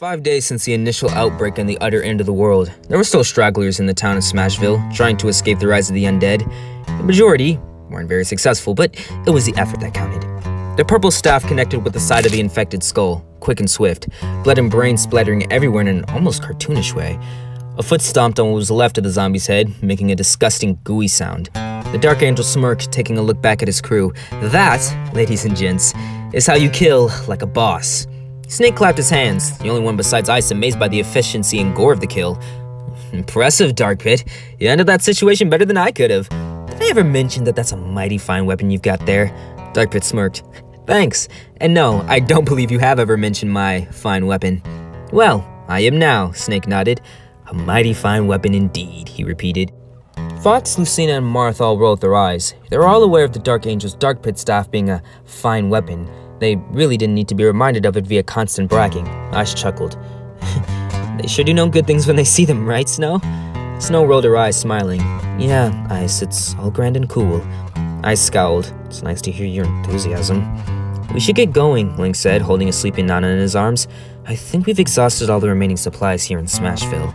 5 days since the initial outbreak on the other end of the world, there were still stragglers in the town of Smashville trying to escape the rise of the undead. The majority weren't very successful, but it was the effort that counted. The purple staff connected with the side of the infected skull, quick and swift, blood and brains splattering everywhere in an almost cartoonish way. A foot stomped on what was left of the zombie's head, making a disgusting gooey sound. The Dark Angel smirked, taking a look back at his crew. That, ladies and gents, is how you kill like a boss. Snake clapped his hands, the only one besides Ice amazed by the efficiency and gore of the kill. Impressive, Dark Pit. You handled that situation better than I could have. Did I ever mention that that's a mighty fine weapon you've got there? Dark Pit smirked. Thanks. And no, I don't believe you have ever mentioned my fine weapon. Well, I am now, Snake nodded. A mighty fine weapon indeed, he repeated. Fox, Lucina, and Marth all rolled their eyes. They were all aware of the Dark Angel's Dark Pit staff being a fine weapon. They really didn't need to be reminded of it via constant bragging. Ice chuckled. They sure do know good things when they see them, right, Snow? Snow rolled her eyes, smiling. Yeah, Ice, it's all grand and cool. Ice scowled. It's nice to hear your enthusiasm. We should get going, Link said, holding a sleeping Nana in his arms. I think we've exhausted all the remaining supplies here in Smashville.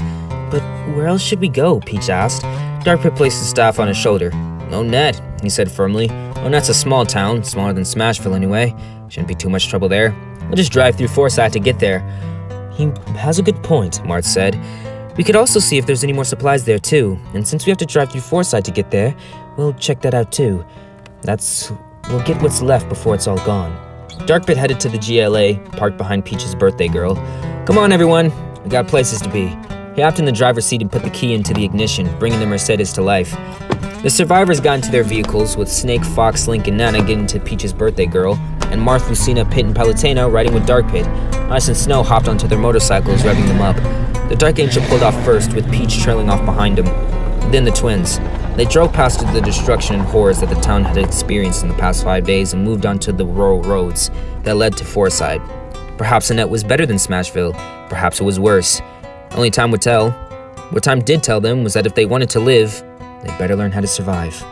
But where else should we go? Peach asked. Dark Pit placed his staff on his shoulder. Onett, he said firmly. Onett's a small town, smaller than Smashville anyway. Shouldn't be too much trouble there. We'll just drive through Forsyth to get there. He has a good point, Marth said. We could also see if there's any more supplies there too, and since we have to drive through Forsyth to get there, we'll check that out too. We'll get what's left before it's all gone. Dark Pit headed to the GLA, parked behind Peach's birthday girl. Come on everyone, we got places to be. He hopped in the driver's seat and put the key into the ignition, bringing the Mercedes to life. The survivors got into their vehicles, with Snake, Fox, Link, and Nana getting to Peach's birthday girl, and Marth, Lucina, Pit, and Palutena riding with Dark Pit. Ice and Snow hopped onto their motorcycles, revving them up. The Dark Angel pulled off first, with Peach trailing off behind him. Then the twins. They drove past the destruction and horrors that the town had experienced in the past 5 days and moved onto the rural roads that led to Forsyth. Perhaps Onett was better than Smashville. Perhaps it was worse. Only time would tell. What time did tell them was that if they wanted to live, they'd better learn how to survive.